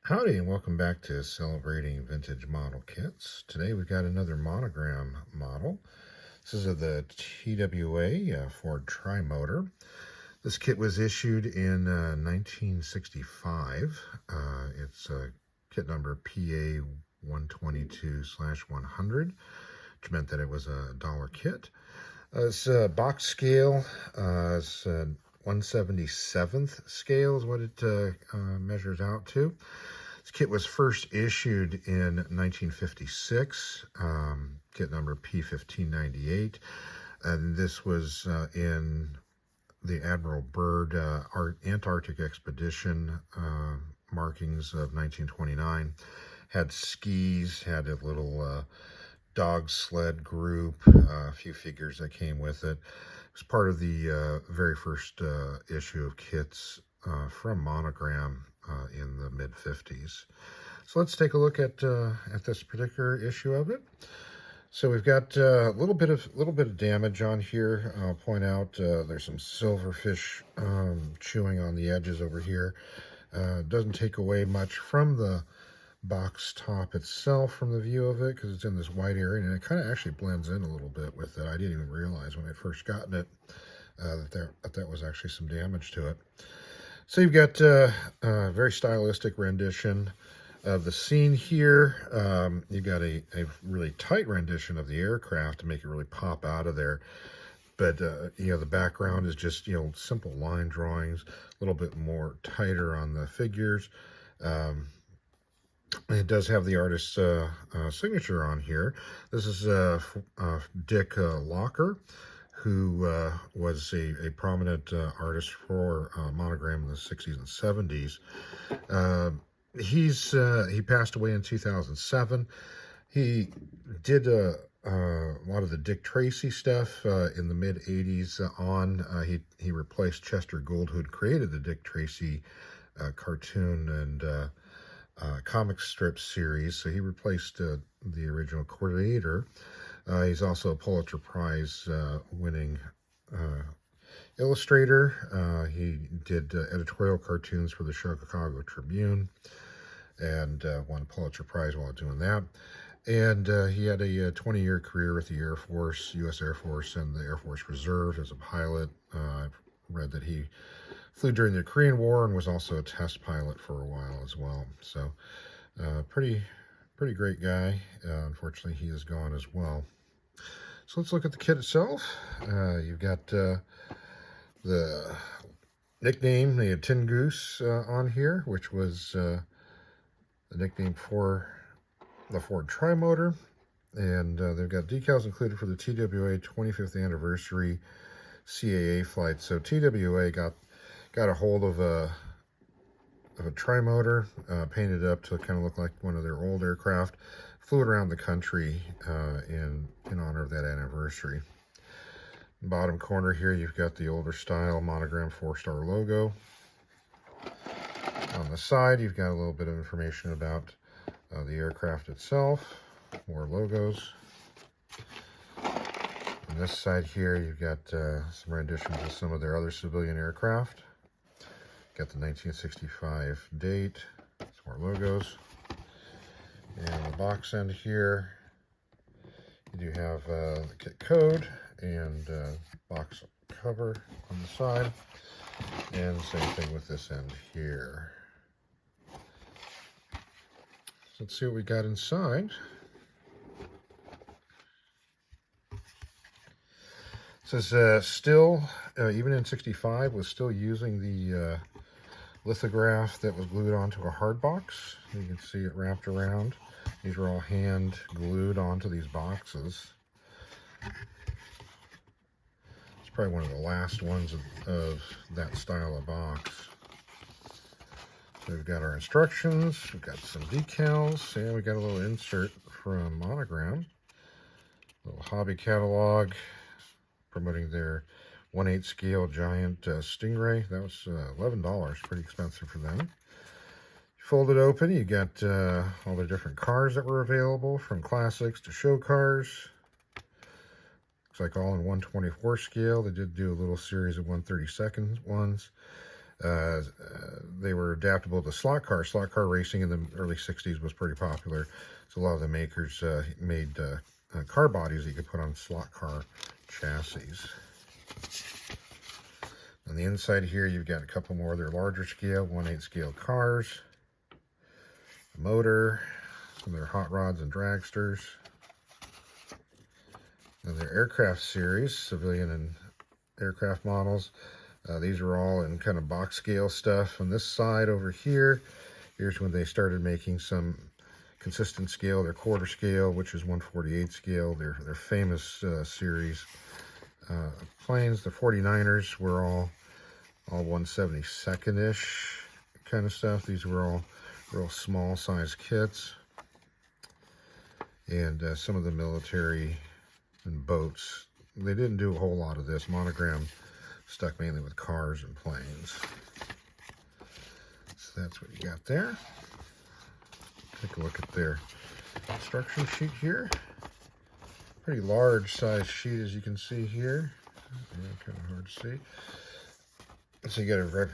Howdy, and welcome back to Celebrating Vintage Model Kits. Today we've got another monogram model. This is of the TWA Ford Tri-Motor. This kit was issued in 1965. It's kit number PA 122/100, which meant that it was a dollar kit. It's box scale. It's 1/77th scale is what it measures out to. This kit was first issued in 1956, kit number P1598, and this was in the Admiral Byrd Antarctic Expedition markings of 1929. Had skis, had a little dog sled group, a few figures that came with it. It was part of the very first issue of kits from Monogram in the mid-50s. So let's take a look at this particular issue of it. So we've got a little bit of damage on here. I'll point out there's some silverfish chewing on the edges over here. Doesn't take away much from the box top itself from the view of it, because it's in this white area, and it kind of actually blends in a little bit with it. I didn't even realize when I first gotten it that was actually some damage to it. So you've got a very stylistic rendition of the scene here. You've got a really tight rendition of the aircraft to make it really pop out of there. But, the background is just, simple line drawings, a little bit more tighter on the figures. It does have the artist's signature on here. This is Dick Locker, who was a prominent artist for Monogram in the 60s and 70s. He passed away in 2007. He did a lot of the Dick Tracy stuff in the mid-80s on. He replaced Chester Gould, who had created the Dick Tracy cartoon and comic strip series. So he replaced the original creator. He's also a Pulitzer Prize winning illustrator. He did editorial cartoons for the Chicago Tribune and won a Pulitzer Prize while doing that. And he had a 20-year career with the Air Force, U.S. Air Force, and the Air Force Reserve as a pilot. I've read that he flew during the Korean War and was also a test pilot for a while as well. So pretty great guy. Unfortunately, he is gone as well. So let's look at the kit itself. You've got the nickname, the Tin Goose on here, which was the nickname for the Ford Tri-Motor. And they've got decals included for the TWA 25th anniversary CAA flight. So TWA got a hold of a Tri-Motor, painted it up to kind of look like one of their old aircraft, flew it around the country in honor of that anniversary. Bottom corner here, you've got the older style Monogram 4-star logo. On the side, you've got a little bit of information about the aircraft itself, more logos. On this side here, you've got some renditions of some of their other civilian aircraft. Got the 1965 date, some more logos. And on the box end here, you do have the kit code and box cover on the side. And the same thing with this end here. So let's see what we got inside. It says still, even in 65, was still using the lithograph that was glued onto a hard box. You can see it wrapped around. These were all hand glued onto these boxes. It's probably one of the last ones of that style of box. So we've got our instructions, we've got some decals, and we got a little insert from Monogram. A little hobby catalog promoting their 1/8 scale giant Stingray. That was $11, pretty expensive for them. You fold it open, you got all the different cars that were available, from classics to show cars. Looks like all in 1/24 scale. They did do a little series of 1/32 ones. They were adaptable to slot cars. Slot car racing in the early 60s was pretty popular. So a lot of the makers made car bodies that you could put on slot car chassis. On the inside here, you've got a couple more of their larger scale, 1/8 scale cars, a motor, some of their hot rods and dragsters. And their aircraft series, civilian and aircraft models. These are all in kind of box scale stuff. On this side over here, here's when they started making some consistent scale, their quarter scale, which is 1/48 scale, their famous series planes. The 49ers were all 1/72nd-ish kind of stuff. These were all real small size kits. And some of the military and boats, they didn't do a whole lot of this. Monogram stuck mainly with cars and planes. So that's what you got there. Take a look at their instruction sheet here. Pretty large size sheet, as you can see here. Yeah, kind of hard to see. So you got a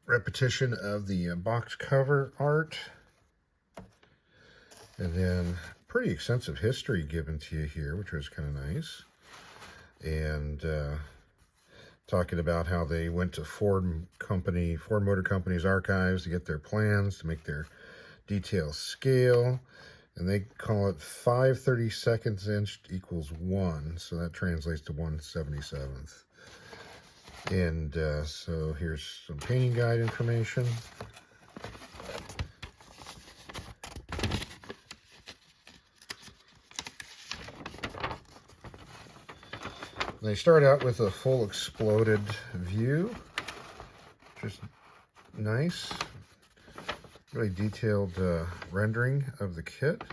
repetition of the box cover art. And then pretty extensive history given to you here, which was kind of nice. And talking about how they went to Ford Motor Company's archives to get their plans, to make their detail scale. And they call it 5/32 inch equals 1. So that translates to 1/77. And so here's some painting guide information. They start out with a full exploded view, just nice, really detailed rendering of the kit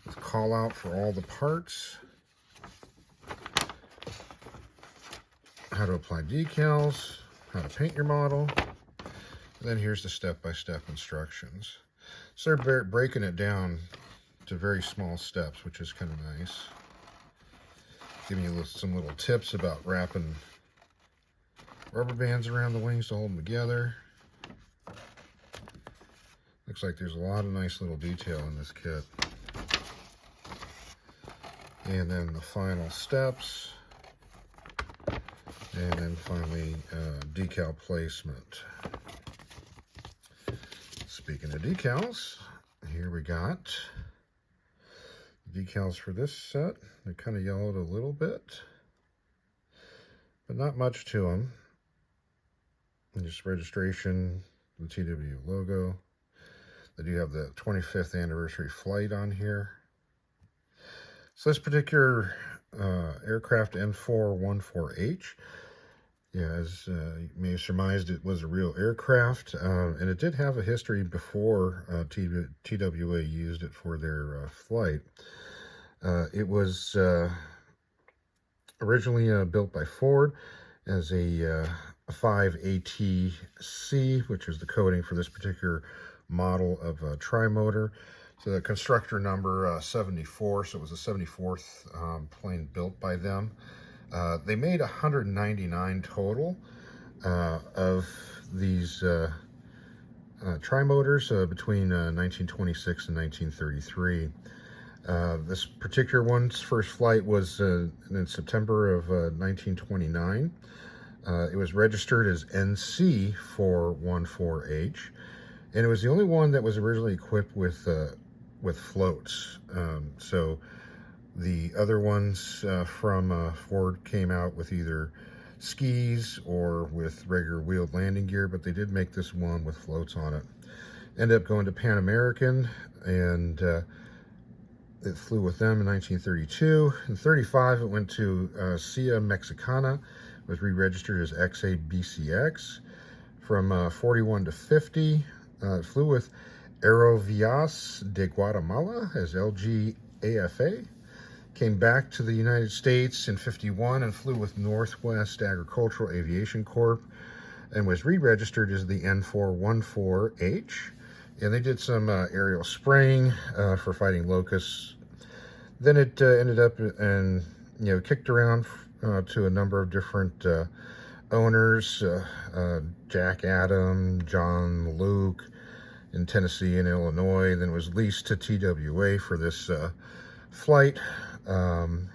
with call out for all the parts, how to apply decals, how to paint your model, and then here's the step-by-step instructions. So they're breaking it down to very small steps, which is kind of nice. Giving you some little tips about wrapping rubber bands around the wings to hold them together. Looks like there's a lot of nice little detail in this kit. And then the final steps. And then finally, decal placement. Speaking of decals, here we got decals for this set. They're kind of yellowed a little bit, but not much to them. And just registration, the TW logo. They do have the 25th anniversary flight on here. So this particular aircraft N414H, yeah, as you may have surmised, it was a real aircraft, and it did have a history before TWA used it for their flight. It was originally built by Ford as a 5ATC, which is the coding for this particular model of trimotor. So the constructor number 74, so it was the 74th plane built by them. They made 199 total of these trimotors between 1926 and 1933. This particular one's first flight was in September of 1929. It was registered as NC414H, and it was the only one that was originally equipped with floats. So the other ones from Ford came out with either skis or with regular wheeled landing gear, but they did make this one with floats on it. Ended up going to Pan American, and it flew with them in 1932. In 35, it went to CIA Mexicana, was re-registered as XABCX. From 41 to 50, it flew with Aerovías de Guatemala as LGAFA. Came back to the United States in 51 and flew with Northwest Agricultural Aviation Corp. and was re-registered as the N414H. And they did some aerial spraying for fighting locusts. Then it ended up and kicked around to a number of different owners, Jack Adam, John Luke in Tennessee and Illinois. Then it was leased to TWA for this flight. And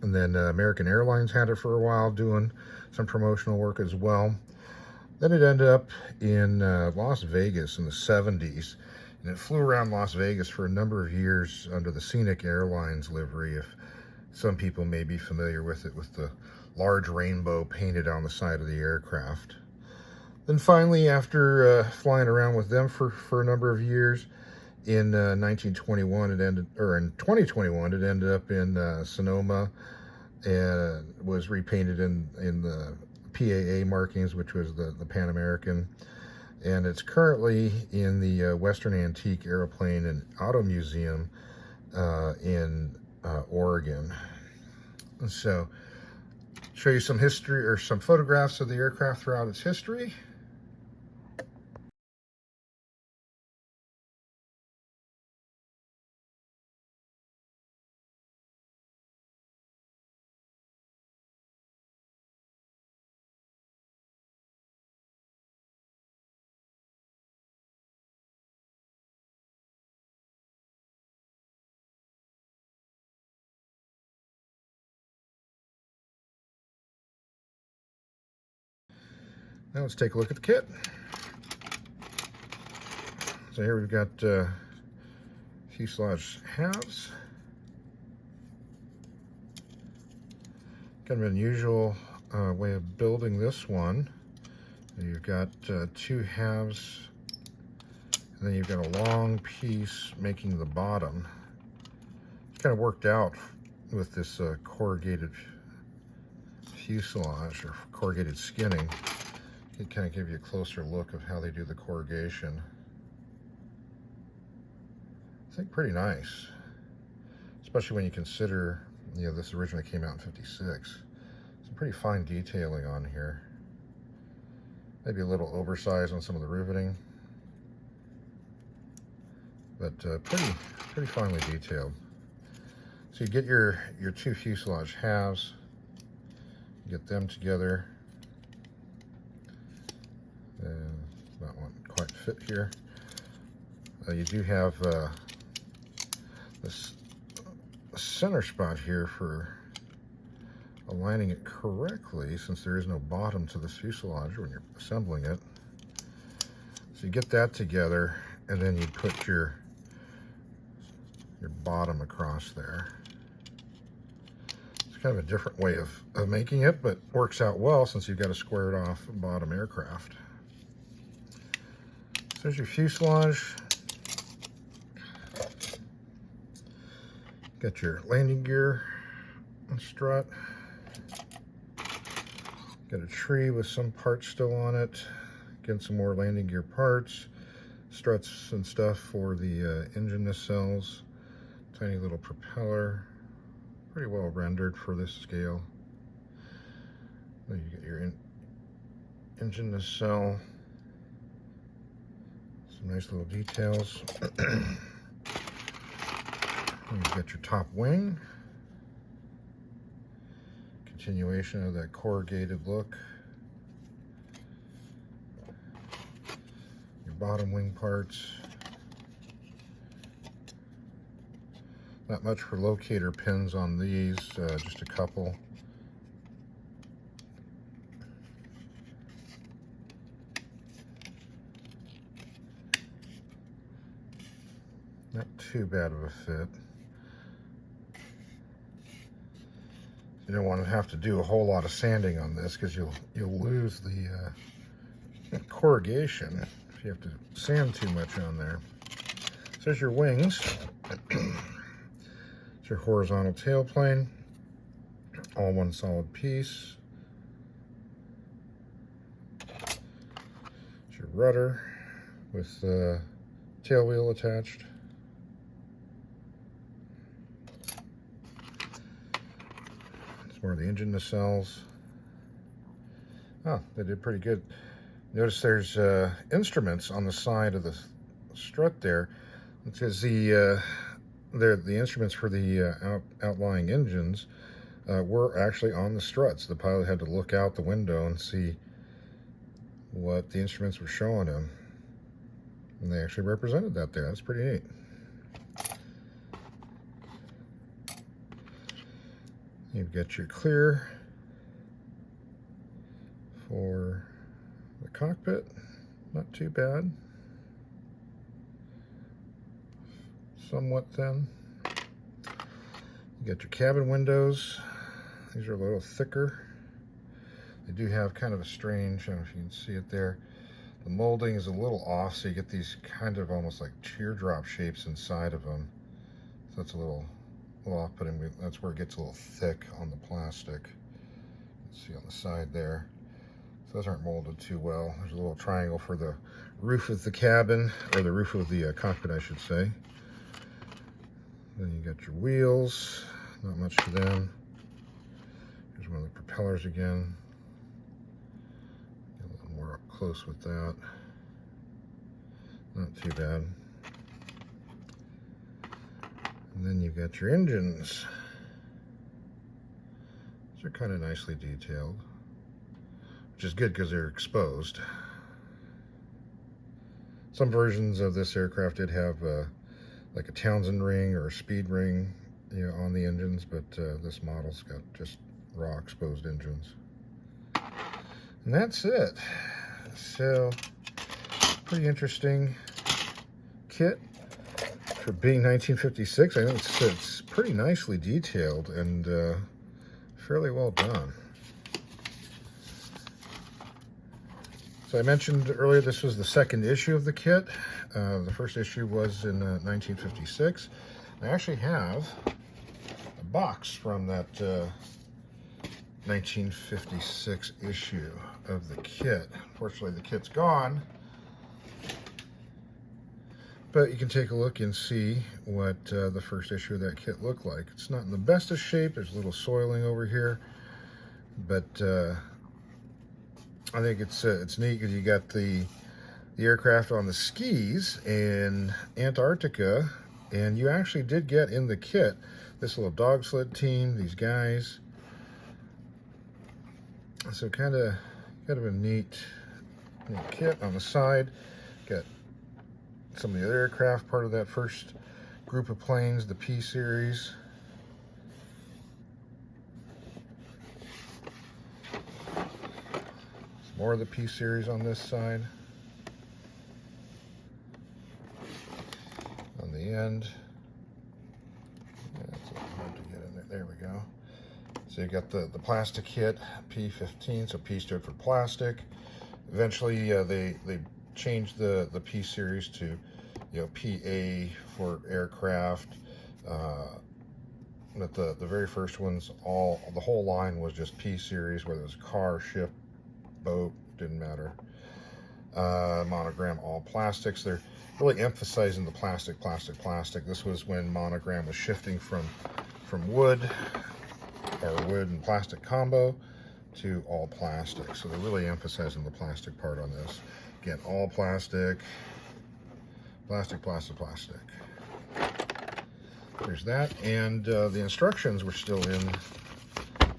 then American Airlines had it for a while, doing some promotional work as well. Then it ended up in Las Vegas in the 70s. And it flew around Las Vegas for a number of years under the Scenic Airlines livery. If some people may be familiar with it, with the large rainbow painted on the side of the aircraft. Then finally, after flying around with them for a number of years, in 1921 it ended, or in 2021 it ended up in Sonoma, and was repainted in the PAA markings, which was the Pan American. And it's currently in the Western Antique Airplane and Auto Museum in Oregon. So, show you some history, or some photographs of the aircraft throughout its history. Now let's take a look at the kit. So here we've got fuselage halves. Kind of an unusual way of building this one. You've got two halves, and then you've got a long piece making the bottom. It's kind of worked out with this corrugated fuselage, or corrugated skinning. It kind of give you a closer look of how they do the corrugation. I think pretty nice, especially when you consider, you know, this originally came out in '56. Some pretty fine detailing on here. Maybe a little oversized on some of the riveting, but pretty finely detailed. So you get your two fuselage halves, get them together. And that won't quite fit here. You do have this center spot here for aligning it correctly, since there is no bottom to this fuselage when you're assembling it. So you get that together, and then you put your bottom across there. It's kind of a different way of making it, but works out well since you've got a squared off bottom aircraft. So there's your fuselage. Got your landing gear and strut. Got a tree with some parts still on it. Again, some more landing gear parts. Struts and stuff for the engine nacelles. Tiny little propeller. Pretty well rendered for this scale. Then you get your engine nacelle. Some nice little details. You've got your top wing. Continuation of that corrugated look. Your bottom wing parts. Not much for locator pins on these, just a couple. Not too bad of a fit. You don't want to have to do a whole lot of sanding on this, because you'll lose the corrugation if you have to sand too much on there. So there's your wings. It's your horizontal tailplane, all one solid piece. It's your rudder with the tail wheel attached. More of the engine nacelles. Oh, they did pretty good. Notice there's instruments on the side of the strut there, because the instruments for the outlying engines were actually on the struts. The pilot had to look out the window and see what the instruments were showing him. And they actually represented that there. That's pretty neat. You've got your clear for the cockpit. Not too bad. Somewhat thin. You got your cabin windows. These are a little thicker. They do have kind of a strange, I don't know if you can see it there. The molding is a little off, so you get these kind of almost like teardrop shapes inside of them. So that's a little off-putting. That's where it gets a little thick on the plastic. You can see on the side there. So those aren't molded too well. There's a little triangle for the roof of the cabin, or the roof of the cockpit, I should say. Then you got your wheels. Not much to them. Here's one of the propellers again. Get a little more up close with that. Not too bad. And then you've got your engines. These are kind of nicely detailed, which is good because they're exposed. Some versions of this aircraft did have like a Townsend ring or a speed ring, you know, on the engines, but this model's got just raw exposed engines. And that's it. So, pretty interesting kit for being 1956. I think it's pretty nicely detailed and fairly well done. So I mentioned earlier this was the second issue of the kit. The first issue was in 1956. I actually have a box from that 1956 issue of the kit. Unfortunately, the kit's gone. But you can take a look and see what the first issue of that kit looked like. It's not in the best of shape. There's a little soiling over here. But I think it's neat because you got the aircraft on the skis in Antarctica. And you actually did get in the kit this little dog sled team, these guys. So kind of a neat kit on the side. Got some of the other aircraft, part of that first group of planes, the P series. Some more of the P series on this side. On the end. Yeah, it's a little hard to get in there. There we go. So you got the plastic kit, P15, so P stood for plastic. Eventually they changed the P series to, you know, PA for aircraft. But the very first ones, the whole line was just P series, whether it was car, ship, boat, didn't matter. Monogram, all plastics. They're really emphasizing the plastic. This was when Monogram was shifting from wood, or wood and plastic combo, to all plastic. So they're really emphasizing the plastic part on this. Again, all plastic. There's that, and the instructions were still in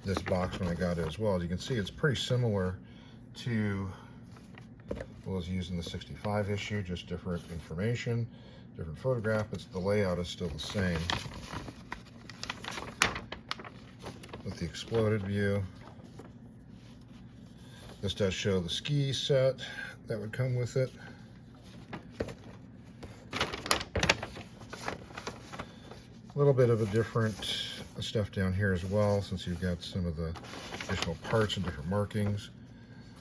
this box when I got it as well. As you can see, it's pretty similar to what was used in the 65 issue, just different information, different photograph, but the layout is still the same. With the exploded view. This does show the ski set that would come with it. A little bit of a different stuff down here as well, since you've got some of the additional parts and different markings.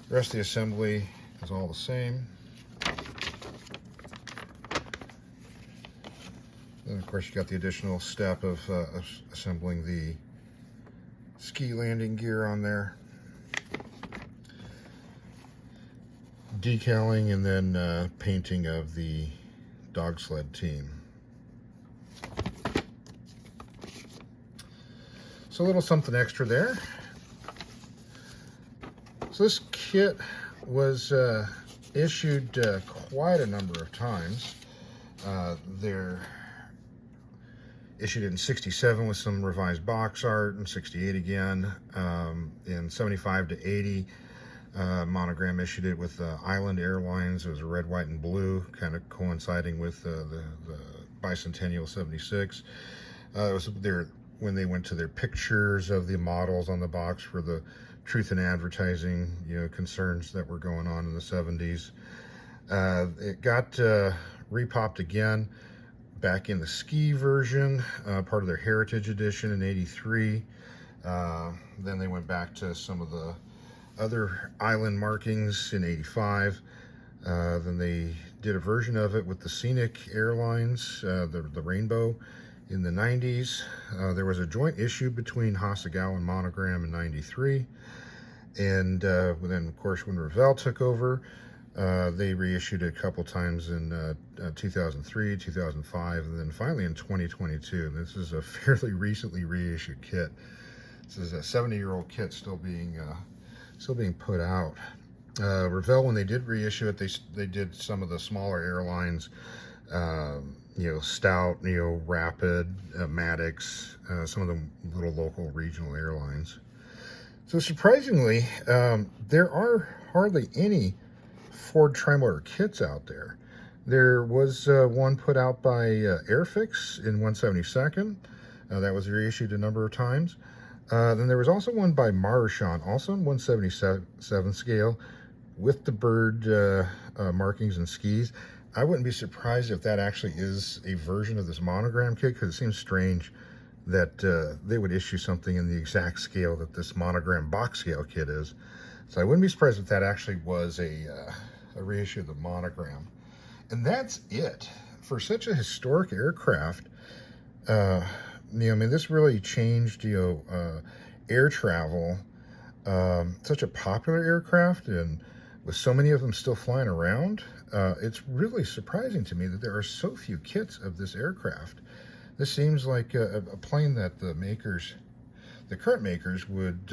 The rest of the assembly is all the same. Then of course you got the additional step of assembling the ski landing gear on there. Decaling and then painting of the dog sled team. So a little something extra there. So this kit was issued quite a number of times. Issued it in 67 with some revised box art, and 68 again. In 75 to 80, Monogram issued it with Island Airlines. It was red, white, and blue, kind of coinciding with the Bicentennial 76. It was when they went to their pictures of the models on the box for the truth in advertising, concerns that were going on in the 70s. It got repopped again back in the ski version, part of their Heritage Edition in 83. Then they went back to some of the other island markings in 85. Then they did a version of it with the Scenic Airlines, the Rainbow, in the 90s. There was a joint issue between Hasegawa and Monogram in 93. And then, of course, when Revell took over, they reissued it a couple times in 2003, 2005, and then finally in 2022. This is a fairly recently reissued kit. This is a 70-year-old kit still being put out. Revell, when they did reissue it, they did some of the smaller airlines, Stout, Rapid, Maddox, some of the little local regional airlines. So surprisingly, there are hardly any Ford Trimotor kits out there. There was one put out by Airfix in 1/72. That was reissued a number of times. Then there was also one by Marchand, also in 1/77 scale, with the bird markings and skis. I wouldn't be surprised if that actually is a version of this Monogram kit, because it seems strange that they would issue something in the exact scale that this Monogram box scale kit is. So I wouldn't be surprised if that actually was a reissue of the Monogram. And that's it. For such a historic aircraft, this really changed, air travel. Such a popular aircraft, and with so many of them still flying around, it's really surprising to me that there are so few kits of this aircraft. This seems like a plane that the current makers would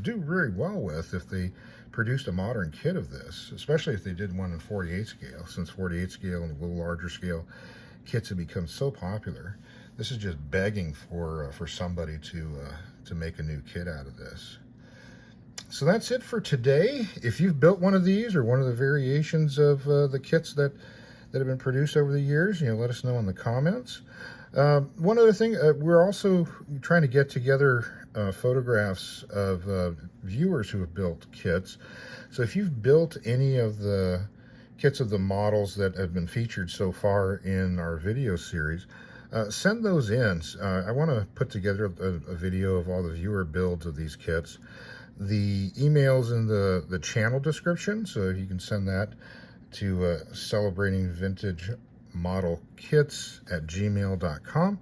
do very well with if they produced a modern kit of this, especially if they did one in 48 scale, since 48 scale and a little larger scale kits have become so popular. This is just begging for somebody to make a new kit out of this. So that's it for today. If you've built one of these or one of the variations of the kits that have been produced over the years, let us know in the comments. One other thing, we're also trying to get together photographs of viewers who have built kits. So if you've built any of the kits of the models that have been featured so far in our video series, send those in. I want to put together a video of all the viewer builds of these kits. The email's in the channel description, so you can send that to celebratingvintagemodelkits@gmail.com.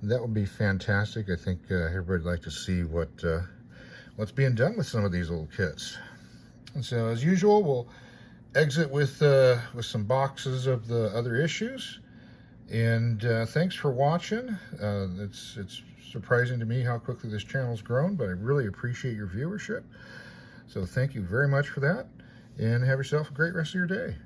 That would be fantastic. I think everybody'd like to see what's being done with some of these old kits. And so, as usual, we'll exit with some boxes of the other issues. And thanks for watching. It's surprising to me how quickly this channel's grown, but I really appreciate your viewership. So thank you very much for that, and have yourself a great rest of your day.